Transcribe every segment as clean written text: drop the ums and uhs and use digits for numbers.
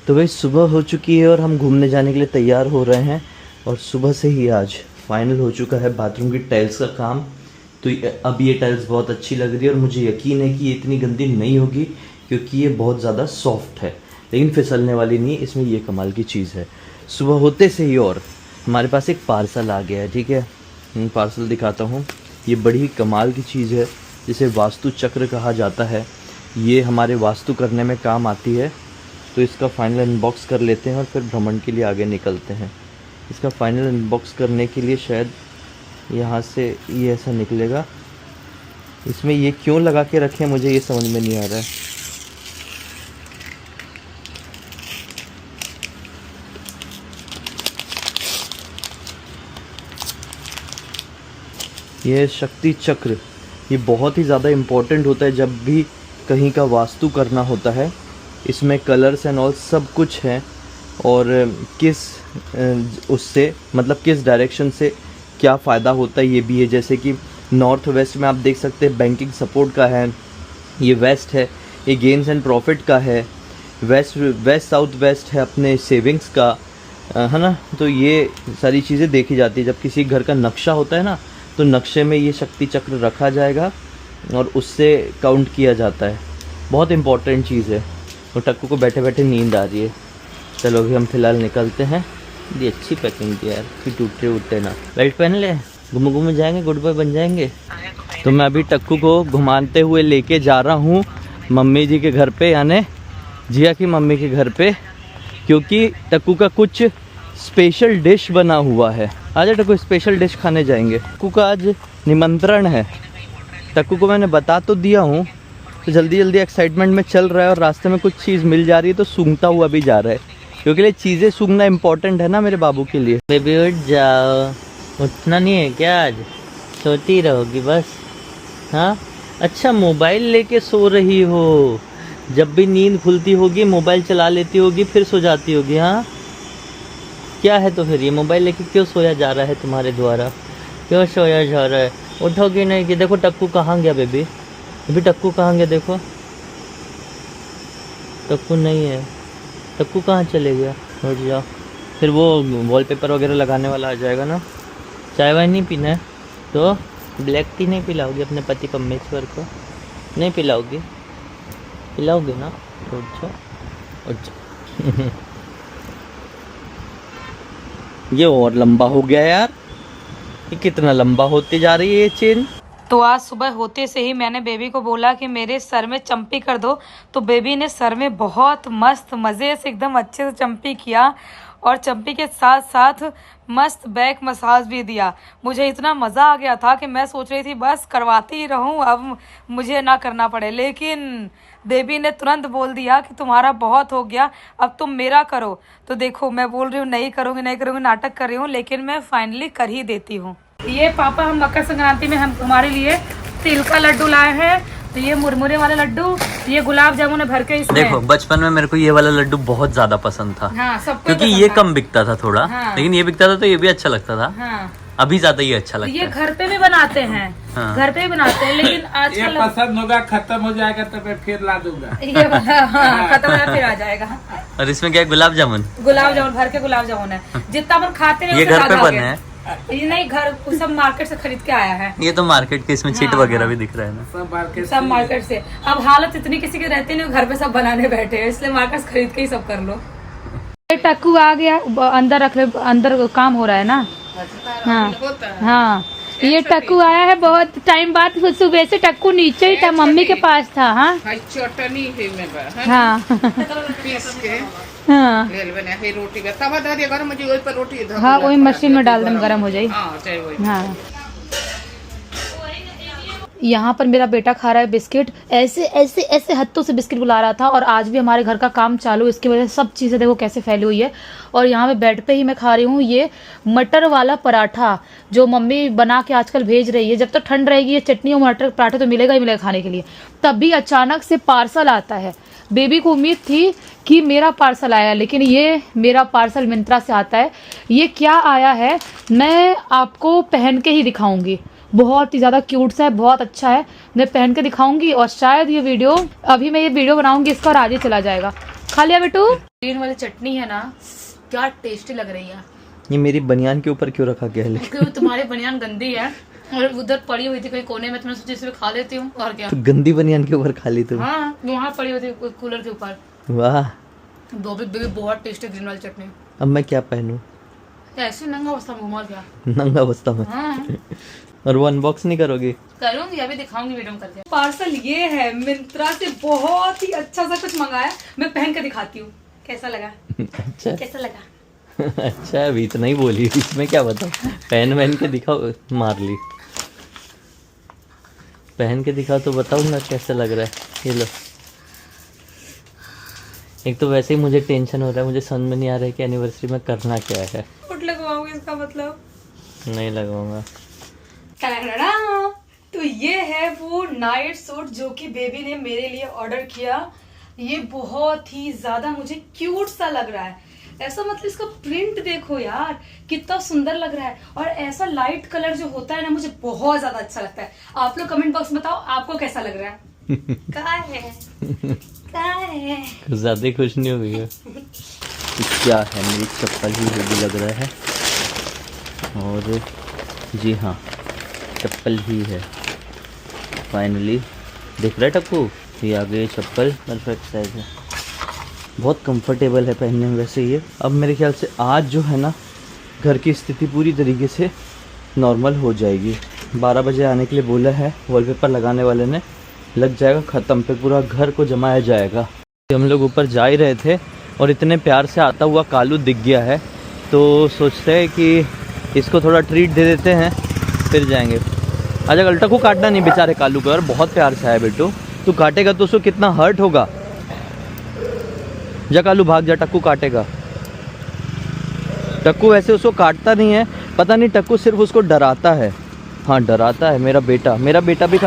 तो भाई सुबह हो चुकी है और हम घूमने जाने के लिए तैयार हो रहे हैं। और सुबह से ही आज फाइनल हो चुका है बाथरूम की टाइल्स का काम। तो अब ये टाइल्स बहुत अच्छी लग रही है और मुझे यकीन है कि ये इतनी गंदी नहीं होगी, क्योंकि ये बहुत ज़्यादा सॉफ्ट है, लेकिन फिसलने वाली नहीं। इसमें ये कमाल की चीज़ है, सुबह होते से ही और हमारे पास एक पार्सल आ गया है। ठीक है, पार्सल दिखाता हूँ। ये बड़ी कमाल की चीज़ है, जिसे वास्तु चक्र कहा जाता है। ये हमारे वास्तु करने में काम आती है। तो इसका फाइनल अनबॉक्स कर लेते हैं और फिर भ्रमण के लिए आगे निकलते हैं। इसका फाइनल अनबॉक्स करने के लिए शायद यहाँ से ये ऐसा निकलेगा। इसमें ये क्यों लगा के रखे हैं मुझे ये समझ में नहीं आ रहा है। ये शक्ति चक्र, ये बहुत ही ज़्यादा इम्पोर्टेंट होता है जब भी कहीं का वास्तु करना होता है। इसमें कलर्स एंड ऑल सब कुछ है, और किस उससे मतलब किस डायरेक्शन से क्या फ़ायदा होता है ये भी है। जैसे कि नॉर्थ वेस्ट में आप देख सकते हैं बैंकिंग सपोर्ट का है, ये वेस्ट है, ये गेन्स एंड प्रॉफिट का है, वेस्ट साउथ वेस्ट है अपने सेविंग्स का, है ना। तो ये सारी चीज़ें देखी जाती है जब किसी घर का नक्शा होता है ना, तो नक्शे में ये शक्ति चक्र रखा जाएगा और उससे काउंट किया जाता है। बहुत इम्पोर्टेंट चीज़ है। और टक्कू को बैठे बैठे नींद आ रही है। चलो अभी हम फ़िलहाल निकलते हैं। ये अच्छी पैकिंग थी यार, फिर टूटते उठते ना। बेल्ट पहन ले, घूम जाएंगे, गुड बॉय बन जाएंगे। तो मैं अभी टक्कू को घुमाते हुए लेके जा रहा हूँ मम्मी जी के घर पे, यानी जिया की मम्मी के घर पे, क्योंकि टक्कू का कुछ स्पेशल डिश बना हुआ है। आज टक्कू स्पेशल डिश खाने जाएंगे। टक्कू का आज निमंत्रण है। टक्कू को मैंने बता तो दिया हूँ, तो जल्दी जल्दी एक्साइटमेंट में चल रहा है और रास्ते में कुछ चीज़ मिल जा रही है तो सूंघता हुआ भी जा रहा है, क्योंकि ये चीज़ें सूंघना इम्पोर्टेंट है ना मेरे बाबू के लिए। बेबी उठ जाओ, उठना नहीं है क्या? आज सोती रहोगी बस? हाँ अच्छा, मोबाइल लेके सो रही हो? जब भी नींद खुलती होगी मोबाइल चला लेती होगी, फिर सो जाती होगी। हाँ क्या है तो फिर ये मोबाइल लेके क्यों सोया जा रहा है तुम्हारे द्वारा? क्यों सोया जा रहा है? उठोगी नहीं कि? देखो टक्कू कहाँ गया बेबी, अभी टक्कू कहाँ गया? देखो टक्कू नहीं है, टक्कू कहाँ चले गया? उठ जाओ, फिर वो वॉलपेपर वगैरह लगाने वाला आ जाएगा ना। चाय वाय नहीं पीना है तो ब्लैक टी नहीं पिलाओगी अपने पति परमेश्वर को? नहीं पिलाओगी? पिलाओगे ना? उठ जाओ, उठ जाओ। ये और लंबा हो गया यार, ये कितना लंबा होते जा रही है ये चेन। तो आज सुबह होते से ही मैंने बेबी को बोला कि मेरे सर में चंपी कर दो, तो बेबी ने सर में बहुत मस्त मज़े से एकदम अच्छे से चंपी किया, और चंपी के साथ साथ मस्त बैक मसाज भी दिया। मुझे इतना मज़ा आ गया था कि मैं सोच रही थी बस करवाती ही रहूं, अब मुझे ना करना पड़े। लेकिन बेबी ने तुरंत बोल दिया कि तुम्हारा बहुत हो गया, अब तुम मेरा करो। तो देखो मैं बोल रही हूँ नहीं करूँगी नहीं करूँगी, नाटक कर रही हूँ, लेकिन मैं फाइनली कर ही देती हूँ। ये पापा हम मकर संक्रांति में हम हमारे लिए तिल का लड्डू लाए हैं। तो ये मुरमुरे वाला लड्डू, ये गुलाब जामुन भर के इसमें। देखो बचपन में मेरे को ये वाला लड्डू बहुत ज्यादा पसंद था। हाँ, सबको क्योंकि पसंद ये था। कम बिकता था थोड़ा। हाँ। लेकिन ये बिकता था तो ये भी अच्छा लगता था। हाँ। अभी ज्यादा ये अच्छा लगता है। ये घर पे भी बनाते हैं। हाँ। घर पे भी बनाते हैं, लेकिन आजकल पसंद होगा, खत्म हो जाएगा तो मैं फिर ला दूंगा। ये वाला हाँ, खत्म हो जाएगा फिर आ जाएगा। और इसमें क्या है? गुलाब जामुन भर के गुलाब जामुन है। जितना अपन खाते हैं ये घर पे बने हैं? ये नहीं, घर सब मार्केट से खरीद के आया है। ये तो मार्केट के इसमें चिट हाँ, वगैरह हाँ। भी दिख रहा है ना। सब मार्केट से। अब हालत इतनी किसी की रहती नहीं, घर पे सब बनाने बैठे हैं, इसलिए मार्केट से खरीद के ही सब कर लो। टक्कू आ गया, अंदर रख ले, अंदर काम हो रहा है ना। हाँ हाँ, ये टक्कू आया है बहुत टाइम बाद। सुबह से टक्कू नीचे ही था, मम्मी के पास था। हाँ चटनी है हाँ हाँ रोटी का तवा धर दिया मुझे, वही पर रोटी हाँ, वही मशीन में डाल दें, गर्म हो जाए। हाँ, यहाँ पर मेरा बेटा खा रहा है बिस्किट, ऐसे ऐसे ऐसे हाथों से बिस्किट बुला रहा था। और आज भी हमारे घर का काम चालू, इसकी वजह से सब चीज़ें देखो कैसे फैली हुई है। और यहाँ पे बेड पे ही मैं खा रही हूँ ये मटर वाला पराठा, जो मम्मी बना के आजकल भेज रही है। जब तक ठंड रहेगी ये चटनी और मटर पराठा तो मिलेगा ही मिलेगा खाने के लिए। तभी अचानक से पार्सल आता है। बेबी को उम्मीद थी कि मेरा पार्सल आया, लेकिन ये मेरा पार्सल मिंत्रा से आता है। ये क्या आया है मैं आपको पहन के ही दिखाऊंगी। बहुत ही ज़्यादा क्यूट सा है, बहुत अच्छा है। मैं पहन के दिखाऊंगी और शायद ये वीडियो, अभी मैं ये वीडियो बनाऊंगी इसका और आज ही चला जाएगा। खा लिया बेटू। ग्रीन वाली चटनी है ना, क्या टेस्टी लग रही है। ये मेरी बनियान के ऊपर क्यों रखा गया है? क्योंकि तुम्हारी बनियान गंदी है और उधर पड़ी हुई थी कहीं कोने में, तो मैंने सोचा इसमें खा लेती हूँ और क्या। तो गंदी बनियान के ऊपर खा ली तुम? हाँ, वहाँ पड़ी हुई थी कूलर के ऊपर। वाह, बेबी बहुत टेस्टी ग्रीन वाली चटनी। अब मैं क्या पहनूं? ऐसे नंगा अवस्था में घुमा क्या? नंगा अवस्था में? हाँ। और वो अनबॉक्स नहीं करोगी? करूंगी, अभी दिखाऊंगी वीडियो में करके। पार्सल ये है, मिंत्रा से बहुत ही अच्छा सा कुछ मंगाया। मैं पहन के दिखाती हूँ कैसा लगा। अच्छा कैसा लगा? अच्छा, अभी इतना ही बोली, इसमें क्या बताओ। पहन के दिखाओ, मार ली। पहन के दिखाओ तो बताओ ना कैसा लग रहा है। ये लो। एक तो वैसे ही मुझे टेंशन हो रहा है, मुझे समझ में नहीं आ रहा है कि एनिवर्सरी में करना क्या है। फुट लगवाओगे इसका मतलब? नहीं लगवाऊंगा। तो ये है वो नाइट सूट जो कि बेबी ने मेरे लिए ऑर्डर किया। ये बहुत ही ज्यादा मुझे क्यूट सा लग रहा है। ऐसा मतलब इसका प्रिंट देखो यार, कितना सुंदर लग रहा है। और ऐसा लाइट कलर जो होता है ना, मुझे बहुत ज्यादा अच्छा लगता है। आप लोग कमेंट बॉक्स में बताओ आपको कैसा लग रहा है। क्या है? कुछ ज्यादा खुश नहीं हो गई है? क्या है, मेरी चप्पल ही हेवी लग रहा है। और जी हाँ, चप्पल ही है फाइनली। देख रहा है टप्पू, ये आ गई चप्पल, परफेक्ट साइज है, बहुत कंफर्टेबल है पहनने में वैसे ये। अब मेरे ख्याल से आज जो है ना, घर की स्थिति पूरी तरीके से नॉर्मल हो जाएगी। 12 बजे आने के लिए बोला है, वॉलपेपर लगाने वाले ने। लग जाएगा ख़त्म, पे पूरा घर को जमाया जाएगा। हम लोग ऊपर जा ही रहे थे और इतने प्यार से आता हुआ कालू दिख गया है, तो सोचते हैं कि इसको थोड़ा ट्रीट दे देते हैं, फिर जाएंगे। अच्छा, गलटा को काटना नहीं बेचारे कालू को, यार बहुत प्यार से आया बेटू। तू काटेगा तो उसको कितना हर्ट होगा। जा कालू, भाग जा, टक्कू काटेगा। टक्कू वैसे उसको काटता नहीं है, पता नहीं, टक्कू सिर्फ उसको डराता है। हाँ डराता है मेरा बेटा भी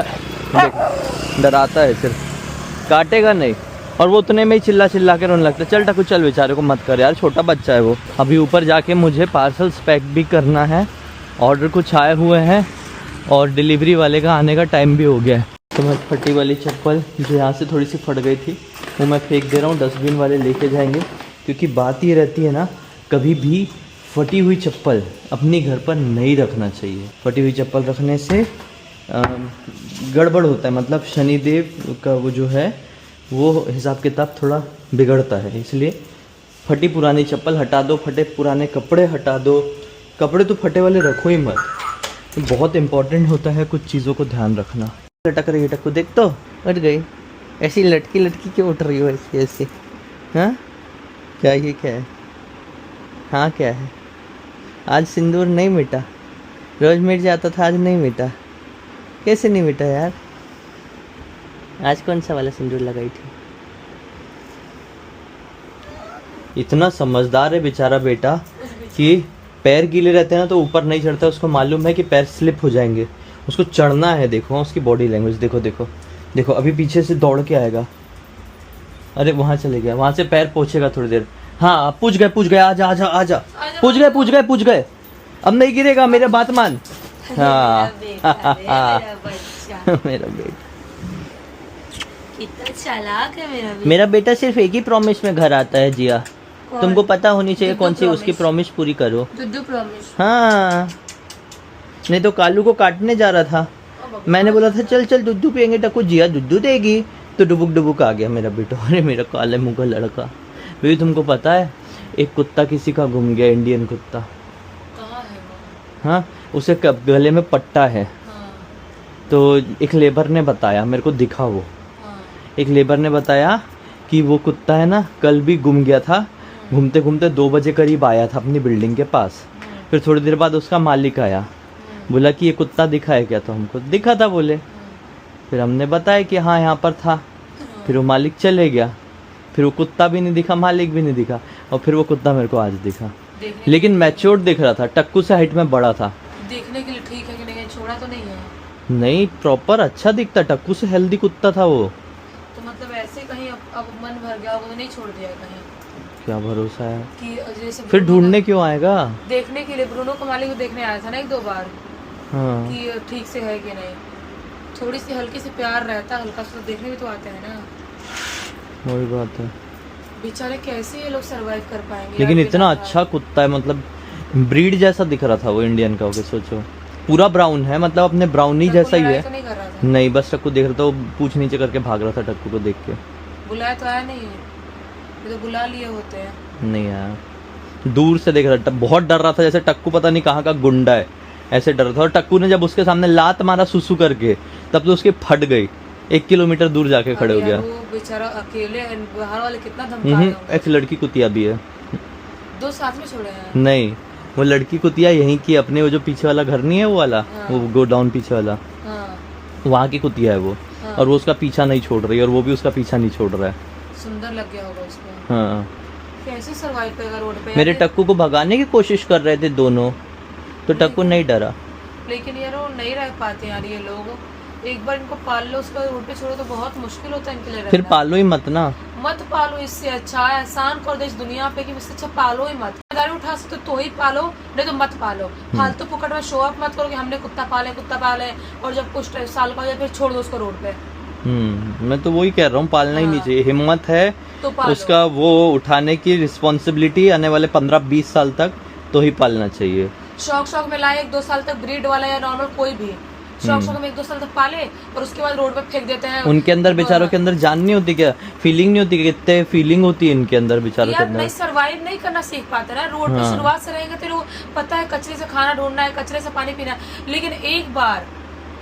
डराता है सिर्फ, काटेगा नहीं। और वो उतने में ही चिल्ला चिल्ला के रोने लगता है। चल टक्कू चल, बेचारे को मत कर यार, छोटा बच्चा है वो। अभी ऊपर जाके मुझे पार्सल्स पैक भी करना है, ऑर्डर कुछ आए हुए हैं और डिलीवरी वाले का आने का टाइम भी हो गया है। तो मैं फटी वाली चप्पल जो यहाँ से थोड़ी सी फट गई थी, वो मैं फेंक दे रहा हूँ, डस्टबिन वाले लेके जाएंगे। क्योंकि बात ये रहती है ना, कभी भी फटी हुई चप्पल अपने घर पर नहीं रखना चाहिए। फटी हुई चप्पल रखने से गड़बड़ होता है, मतलब शनिदेव का वो जो है वो हिसाब किताब थोड़ा बिगड़ता है। इसलिए फटी पुरानी चप्पल हटा दो, फटे पुराने कपड़े हटा दो। कपड़े तो फटे वाले रखो ही मत, तो बहुत इम्पोर्टेंट होता है कुछ चीज़ों को ध्यान रखना। लटक रही है टक्कू, देख तो उठ गई। ऐसी लटकी लटकी क्यों उठ रही हो ऐसे ऐसे? हाँ क्या, ये क्या है? हाँ क्या है? आज सिंदूर नहीं मिटा, रोज मिट जाता था, आज नहीं मिटा। कैसे नहीं मिटा यार? आज कौन सा वाला सिंदूर लगाई थी? इतना समझदार है बेचारा बेटा कि पैर गीले रहते हैं ना तो ऊपर नहीं चढ़ता। उसको मालूम है कि पैर स्लिप हो जाएंगे, उसको चढ़ना है। देखो उसकी बॉडी लैंग्वेज, देखो देखो देखो, अभी पीछे से दौड़ के आएगा। अरे वहाँ चले गया, वहाँ से पैर पोछेगा थोड़ी देर। हाँ पूछ गए, आजा आजा आजा, पूछ गए। अब नहीं गिरेगा, मेरे बात मान। हाँ मेरा बेटा कितना चालाक है मेरा बेटा सिर्फ एक ही प्रॉमिस में घर आता है जिया। तुमको पता होनी चाहिए कौन सी उसकी प्रॉमिस पूरी करो। दुद्दू प्रॉमिस। हाँ, नहीं तो कालू को काटने जा रहा था, मैंने बोला था चल चल दूध पियेंगे, टक्कू जिया दूध देगी, तो डुबुक डुबुक आ गया मेरा बेटा। अरे मेरा काले मुंह का लड़का। भाई तुमको पता है, एक कुत्ता किसी का गुम गया, इंडियन कुत्ता। कहाँ है वो? हाँ, उसे गले में पट्टा है। हाँ। तो एक लेबर ने बताया, मेरे को दिखा वो। हाँ। एक लेबर ने बताया कि वो कुत्ता है ना, कल भी गुम गया था। घूमते घूमते 2 बजे करीब आया था अपनी बिल्डिंग के पास। फिर थोड़ी देर बाद उसका मालिक आया, बोला कि ये कुत्ता दिखा है क्या? तो हमको दिखा था बोले। फिर हमने बताया कि हाँ यहाँ पर था। फिर वो मालिक चले गया, फिर वो कुत्ता भी नहीं दिखा, मालिक भी नहीं दिखा, और फिर वो कुत्ता मेरे को आज दिखा। लेकिन मैच्योर दिख रहा था, टक्कू से हाइट में बड़ा था। देखने के लिए ठीक है कि नहीं, छोड़ा तो नहीं है? नहीं, प्रॉपर अच्छा दिखता, टक्कू से हेल्दी कुत्ता था वो। तो मतलब ऐसे कहीं अब मन भर गया, वो नहीं छोड़ दिया कहीं? क्या भरोसा है कि जैसे फिर ढूंढने क्यों आएगा? देखने के लिए ब्रूनो को मालिक को देखने आया था ना 1-2 बार। हाँ। कि ठीक से है कि नहीं। थोड़ी सी हल्की सी प्यार रहता, हल्का सा देखने भी तो आते हैं ना। वही बात है। बेचारे कैसे ये लोग सरवाइव कर पाएंगे। लेकिन यार, इतना बेचारा। अच्छा कुत्ता है, मतलब ब्रीड जैसा दिख रहा था वो इंडियन का होके, सोचो पूरा ब्राउन है, मतलब अपने ब्राउनी टक्कू जैसा ही लड़ाई है। तो नहीं कर रहा था? नहीं, बस टक्कू देख रहा था, वो पूछ नीचे करके भाग रहा था टक्कू को देख के। बुलाया तो आया नहीं है, ये तो बुला लिए होते हैं। नहीं आया, दूर से देख रहा था, बहुत डर रहा था, जैसे टक्कू पता नहीं कहाँ का गुंडा है, ऐसे डर रहा था। और टक्कू ने जब उसके सामने लात मारा सुसु करके, तब तो उसकी फट गई, 1 किलोमीटर दूर जाके खड़े हो अब गया। यार वो बेचारा अकेले, बाहर वाले कितना धमका रहे होंगे। एक लड़की कुतिया भी है। 2 साथ में छोड़े हैं। नहीं, वो लड़की कुतिया यहीं की, अपने वो जो पीछे वाला घर नहीं है वो वाला, वो गोडाउन पीछे वाला, हाँ, वहाँ की कुतिया है वो। हाँ। और वो उसका पीछा नहीं छोड़ रही, और वो भी उसका पीछा नहीं छोड़ रहा है। सुंदर लग गया होगा उसको। हाँ, कैसे सरवाइव करेगा रोड पे? मेरे यार, टक्कू को भगाने की कोशिश कर रहे थे दोनों, तो टक्कू नहीं डरा। लेकिन यार वो नहीं रह पाते यार ये लोग। एक बार इनको पाल लो, उसका रोड पे छोड़ो तो बहुत मुश्किल होता है इनके लिए फिर रहना। पालो ही मत ना। मत पालो, इससे अच्छा है एहसान कर दो इस दुनिया पे कि इससे अच्छा पालो ही मत। जिम्मेदारी उठा सकते तो ही पालो, नहीं तो मत पालो। फालतू फुकट में शो अप मत करो कि हमने कुत्ता पाले, और जब कुछ साल का हो जाए फिर छोड़ दो उसको रोड पे। मैं तो वही कह रहा हूँ, पालना ही नहीं चाहिए। हिम्मत है तो पालो। उसका वो उठाने की रिस्पॉन्सिबिलिटी आने वाले 15-20 साल तक, तो ही पालना चाहिए। शौक में लाए 1-2 साल तक, ब्रीड वाला या नॉर्मल कोई भी शौक में 1-2 साल तक पाले और उसके बाद रोड पे फेंक देते हैं। उनके अंदर बेचारों के अंदर जान नहीं होती क्या, फीलिंग नहीं होती, कितने फीलिंग होती है इनके अंदर बेचारों के यार अंदर। नहीं सर्वाइव नहीं करना सीख पाते ना रोड पे। शुरुआत से रहेंगे तेरे को पता है कचरे से खाना ढूंढना है, कचरे से पानी पीना है, लेकिन एक बार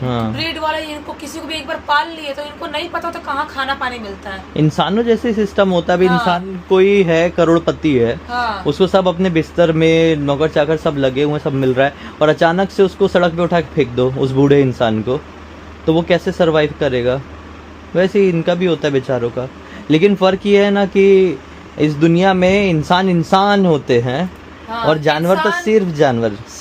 हाँ, ब्रीड वाले इनको किसी को भी एक बार पाल लिए तो इनको नहीं पता होता कहाँ खाना पानी मिलता है। इंसानों जैसे सिस्टम होता है। अभी इंसान कोई है करोड़पति है, हाँ, उसको सब अपने बिस्तर में नौकर चाकर सब लगे हुए, सब मिल रहा है, और अचानक से उसको सड़क पे उठा के फेंक दो उस बूढ़े इंसान को, तो वो कैसे सरवाइव करेगा। वैसे ही इनका भी होता है बेचारों का। लेकिन फर्क ये है ना कि इस दुनिया में इंसान होते हैं, हाँ, और जानवर तो सिर्फ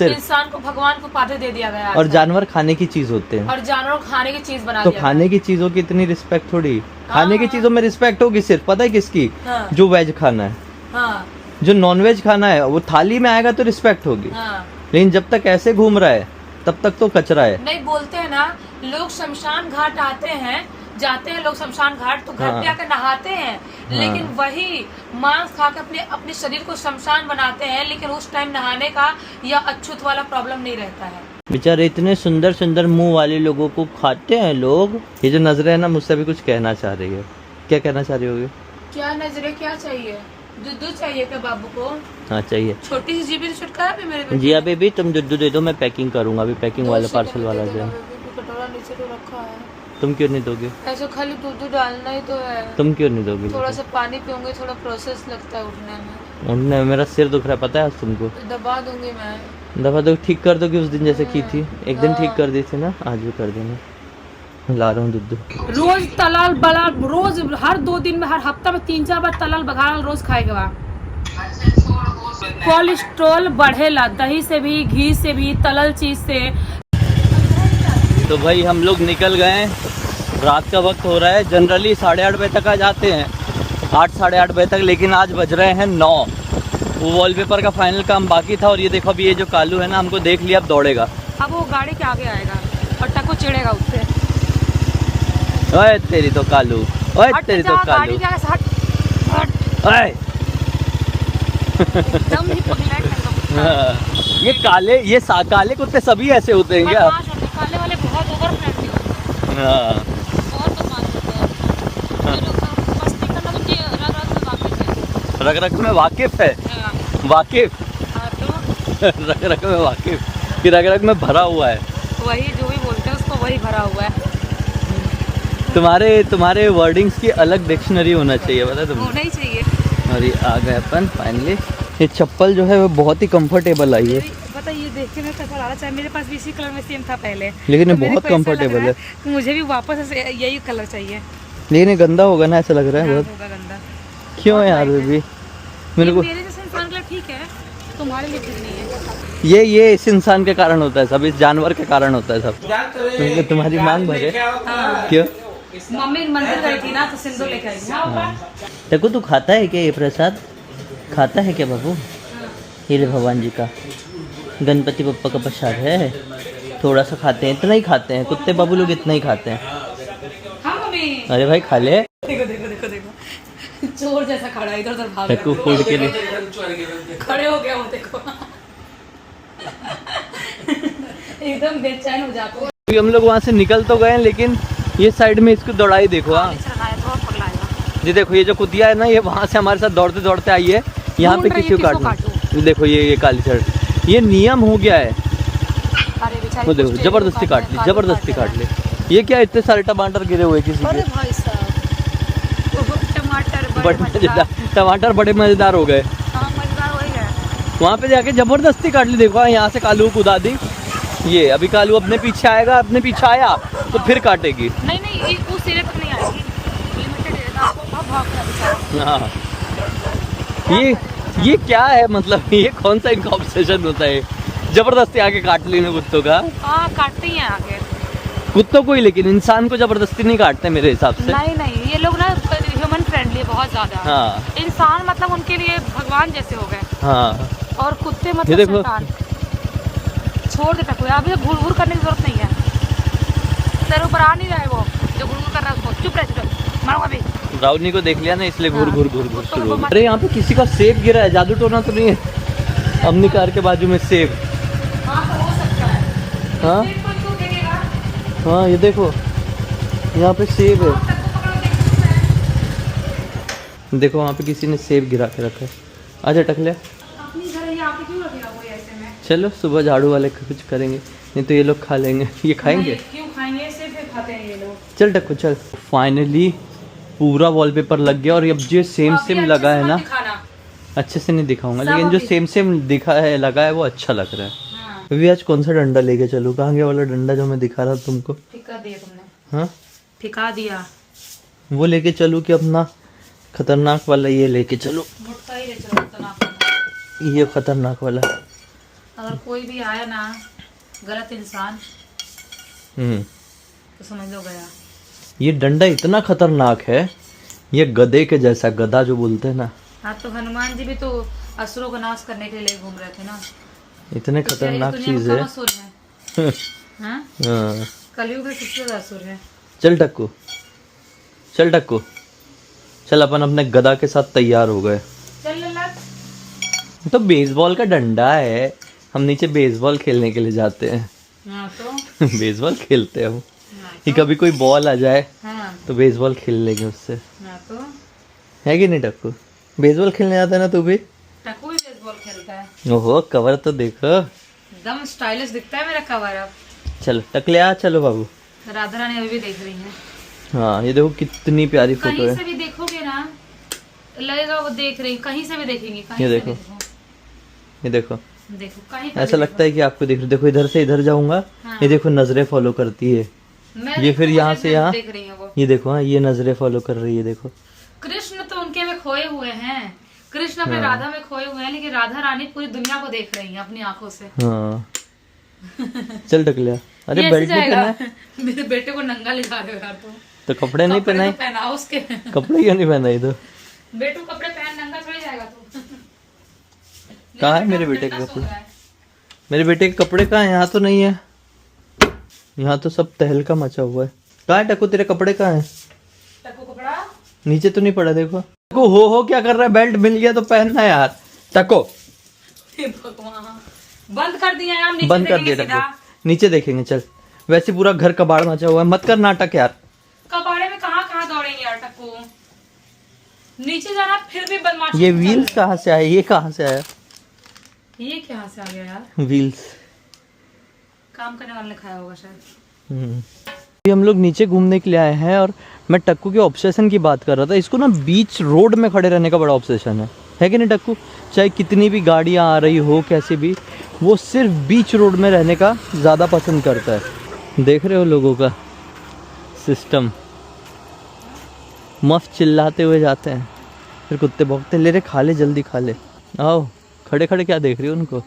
इंसान को भगवान को उपाधि दे दिया गया है और आजकल। जानवर खाने की चीज होते हैं। और जानवरों को खाने की चीज बना तो दिया खाने की चीजों की इतनी रिस्पेक्ट थोड़ी, खाने की हाँ। चीजों में रिस्पेक्ट होगी सिर्फ, पता है किसकी? हाँ। जो वेज खाना है। हाँ, जो नॉन वेज खाना है वो थाली में आएगा तो रिस्पेक्ट होगी, हाँ। लेकिन जब तक ऐसे घूम रहा है तब तक तो कचरा है। नहीं बोलते हैं ना लोग शमशान घाट आते हैं, जाते हैं लोग शमशान घाट तो घर हाँ। पे आकर नहाते हैं, लेकिन वही मांस खा के अपने शरीर को शमशान बनाते हैं, लेकिन उस टाइम नहाने का या अछूत वाला प्रॉब्लम नहीं रहता है। बेचारे इतने सुंदर सुंदर मुंह वाले लोगों को खाते हैं लोग। ये जो नजरें है ना, मुझसे भी कुछ कहना चाह रही है। क्या कहना चाह रही होगी? क्या नजरे क्या चाहिए? दूध चाहिए क्या बाबू को? हाँ चाहिए। छोटी सी जीबी से छुटकारा भी मेरे बेटे। जिया बेबी तुम दूध दे दो, मैं पैकिंग करूंगा। अभी पैकिंग वाला पार्सल वाला जाए। कटोरा नीचे तो रखा है, तुम क्यों नहीं दोगे? ऐसे खाली दूध डालना ही तो है। तुम क्यों नहीं दोगे? थोड़ा सा पानी पीऊंगी, थोड़ा प्रोसेस लगता है उठने में। उन्होंने, मेरा सिर दुख रहा है पता है आज तुमको। तो दबा दूंगी मैं। दफा तो ठीक कर दोगे उस दिन जैसे की थी, एक दिन ठीक कर दी थी ना, आज भी कर देना। ला रहा हूँ दूध। रोज तलाल बलाल, रोज हर 2 दिन में, हर हफ्ता में 3-4 बार तलाल बघाल रोज खाएगा। कोलेस्ट्रॉल बढ़ेला दही से भी, घी से भी, तलल चीज से। तो भाई हम लोग निकल गए, रात का वक्त हो रहा है। जनरली 8:30 बजे तक आ जाते हैं, 8-8:30 बजे तक, लेकिन आज बज रहे हैं 9। वो वॉलपेपर का फाइनल काम बाकी था, और ये देखो अभी ये जो कालू है ना, हमको देख लिया, अब दौड़ेगा। अब वो गाड़ी के आगे आएगा और टक्कू चिढ़ेगा उससे। ओए तेरी तो कालू, ओए तेरी तो कालू, गाड़ी के आगे से हट। ओए। एकदम ही पगला है। हाँ, ये काले कुत्ते सभी ऐसे होते हैं क्या? काले वाले बहुत ओवर फ्रेंडली होते हैं, हाँ, बहुत बदमाश होते हैं। ये लोग मस्ती करना तो ये रग रग में वाकिफ है। रग रग में वाकिफ है, हाँ, वाकिफ। हाँ, तो रग रग में वाकिफ कि रग रग में भरा हुआ है। वही जो भी बोलते हैं उसको वही भरा हुआ है। तुम्हारे वर्डिंग्स की अलग डिक्शनरी होना चाहिए, पता है तुमको? होना ही चाहिए। और ये आ गए अपन फाइनली। ये चप्पल जो है वो बहुत ही कंफर्टेबल आई है, पता ये देख के मैं कैसा ला रहा, मेरे पास भी इसी कलर में सेम था पहले, लेकिन ये तो मेरे बहुत को ऐसा लग कंफर्टेबल रहा है। कि मुझे भी वापस ऐसे यही कलर चाहिए। लेकिन ये गंदा होगा ना, ऐसा लग रहा है बहुत। होगा गंदा। क्यों यार बेबी? मेरे को मेरे जैसे इंसान के लिए ठीक है, तुम्हारे लिए ठीक नहीं है। ये इस इंसान के कारण होता है सब, इस जानवर के कारण होता है सब। क्योंकि तुम्हारी मांग भरे। क्यों? मम्मी मंदिर गई थी ना तो सिंदूर लेके आई थी। देखो तू खाता है क्या ये प्रसाद? खाता है क्या बाबू? ये ले भगवान जी का, गणपति बप्पा का प्रसाद है। थोड़ा सा खाते हैं, इतना ही खाते हैं कुत्ते बाबू लोग, इतना ही खाते हैं। हाँ मम्मी। अरे भाई खा ले। देखो देखो देखो देखो चोर जैसा खड़ा है, इधर उधर भाग टक्कू रहा फूड के लिए है। खड़े हो गया वो देखो। एकदम बेचैन हो जाते हैं। अभी हम लोग वहाँ से निकल तो गए लेकिन ये साइड में इसको दौड़ाई देखो। हाँ ये देखो, ये जो कुतिया है ना, ये वहाँ से हमारे साथ दौड़ते दौड़ते आई है यहाँ पे किसी को काटना। देखो ये काली शर्ट, ये नियम हो गया है। वो देखो जबरदस्ती काट ली, जबरदस्ती काट ली। ये क्या इतने सारे टमाटर गिरे हुए किसी के? भाई साहब टमाटर बड़े मजेदार, टमाटर बड़े मजेदार हो गए। मजेदार हो गए। वहाँ पे जाके जबरदस्ती काट ली। देखो यहाँ से कालू कूदा दी। ये अभी कालू अपने पीछे आएगा, अपने पीछे आया तो फिर काटेगी। नहीं उस सिरे तक नहीं आएगी, लिमिटेड है आपको। बहुत भाग रहा है। हाँ ये क्या है, मतलब ये कौन सा इनका ऑब्सेशन होता है? जबरदस्ती आके काट लेने कुत्तों का। हाँ काटते ही हैं आगे कुत्तों को ही, लेकिन इंसान को जबरदस्ती नहीं काटते मेरे हिसाब से। नहीं ये लोग ना ह्यूमन फ्रेंडली बहुत ज्यादा। हाँ इंसान मतलब उनके लिए भगवान जैसे हो गए। हाँ और कुत्ते ये मतलब देखो। शैतान। छोड़ दे टक्कू, अभी तो घूर करने की जरूरत नहीं है। तेरे ऊपर आ नहीं रहा है वो जो घूर कर रहा है उसको। चुप रह, मारो अभी। राउनी को देख लिया ना, इसलिए घूर घूर घूर घूर शुरू हो गया। मत- अरे यहाँ पे किसी का सेब गिरा है, जादू टोना तो नहीं है? अपनी कार के बाजू में सेब। हाँ तो हो सकता है। हाँ सेब कोई क्यों देखेगा? हाँ ये देखो यहाँ पे सेब है। टक्कू पकड़ो, देख सकता है। देखो वहाँ पे किसी ने सेब गिरा के रखा है। आजा टकले, अपनी घर यहाँ पे क्यों रखेगा कोई ऐसे में? चलो सुबह झाड़ू वाले कुछ करेंगे, नहीं तो ये लोग खा लेंगे। ये खाएंगे? नहीं, क्यों खाएंगे? सिर्फ खाते हैं ये लोग। चल टक्को चल। फाइनली पूरा वॉलपेपर लग गया। और अब जो सेम सेम लगा है ना, अच्छे से नहीं दिखाऊंगा, लेकिन जो सेम सेम दिखा है लगा है वो अच्छा लग रहा है। हाँ। अभी आज कौन सा डंडा लेके चलूँ? कहाँ गया वाला डंडा जो मैं दिखा रहा था तुमको? फिका दिया तुमने। हाँ फिका दिया। वो लेके चलूँ कि अपना खतरनाक वाला ये लेके चलूँ? मुटका ही ले चलो खतरनाक। ये खतरनाक वाला। अगर कोई भी आया ना गलत इंसान तो समझ लो गया। ये डंडा इतना खतरनाक है, ये गधे के जैसा, गधा जो बोलते हैं ना। हाँ तो हनुमान जी भी तो असुरों को नाश करने के लिए घूम रहे थे ना। इतने तो खतरनाक इस दुनिया चीज में है। कम असुर है? हाँ? हाँ। कलयुग में सबसे ज्यादा असुर है। चल टक्कू, चल टक्कू, चल अपन अपने गधा के साथ तैयार हो गए। चल लल्ला। तो बेसबॉल का डंडा है, हम नीचे बेसबॉल खेलने के लिए जाते हैं। हाँ तो बेसबॉल खेलते हैं हम। हाँ कि कभी कोई बॉल आ जाए हाँ तो बेसबॉल खेल लेंगे उससे, हाँ तो है कि नहीं टक्कू? बेसबॉल खेलने आता है ना तू भी? टक्कू भी बेसबॉल खेलता है। ओहो कवर तो देखो, एकदम स्टाइलिश दिखता है मेरा कवर अब। चलो टकले आ, चलो बाबू। राधा रानी अभी भी देख रही है। हाँ ये देखो कितनी प्यारी फोटो कहीं है। से भी देखोगे ना लगेगा वो देख रही, कहीं से भी देखेंगे। कहीं ये से देखो। भी ये देखो, देखो कहीं पर ऐसा भी लगता है कि आपको देख रही। देखो इधर से इधर जाऊंगा, हाँ। ये देखो नजरें फॉलो करती है। देखो। मैं ये फिर देखो, यहाँ मुझे से यहाँ, देख रही है वो। ये देखो। हाँ ये नजरें फॉलो कर रही है, देखो। कृष्ण तो उनके में खोए हुए हैं। कृष्ण अपने राधा में खोए हुए हैं, लेकिन राधा रानी पूरी दुनिया को देख रही है अपनी आंखों से। हाँ चल टकलिया। अरे ये बेल्ट ऐसे नहीं जाएगा। पहना? मेरे बेटे को नंगा ले जा रहे हो यार तुम। तो कपड़े नहीं कपड़े पहनाए? तो पहनाओ उसके। कपड़े क्यों नहीं पहनाई? तो बेटू कपड़े पहन नंगा थोड़ी जाएगा तू। कहाँ है मेरे बेटे के ठंडा सो कपड़े? रहा है। मेरे बेटे के कपड़े कहाँ है? यहाँ तो नहीं है, यहाँ तो सब तहलका मचा हुआ है। कहाँ है टक्कू, तेरे कपड़े कहाँ है? टक्कू कपड़ा नीचे तो नहीं पड़ा? देखो टक्कू हो क्या कर रहा है? बेल्ट मिल गया तो पहनना है यार टक्को। हे भगवान, बंद कर दिया यार। नीचे बंद कर देखेंगे दिया सीधा। टक्को, नीचे देखेंगे। चल वैसे पूरा घर कबाड़ मचा हुआ है, मत कर नाटक यार। कबाड़े में कहाँ कहाँ दौड़ेंगे यार टक्कू। नीचे जाना फिर भी बदमाशी। ये व्हील्स कहाँ से आए? ये कहाँ से आया ये कहाँ से आ गया यार? व्हील्स? काम करने वाले ने खाया होगा शायद। अभी हम लोग नीचे घूमने के लिए आए हैं और मैं टक्कू के ऑब्सेशन की बात कर रहा था। इसको ना बीच रोड में खड़े रहने का बड़ा ऑब्सेशन है कि नहीं टक्कू? चाहे कितनी भी गाड़ियाँ आ रही हो, कैसे भी, वो सिर्फ बीच रोड में रहने का ज़्यादा पसंद करता है। देख रहे हो लोगों का सिस्टम, मस्त चिल्लाते हुए जाते हैं, फिर कुत्ते भौंकते, ले रे खा ले, जल्दी खा ले। आओ, खड़े खड़े क्या देख रही हो उनको?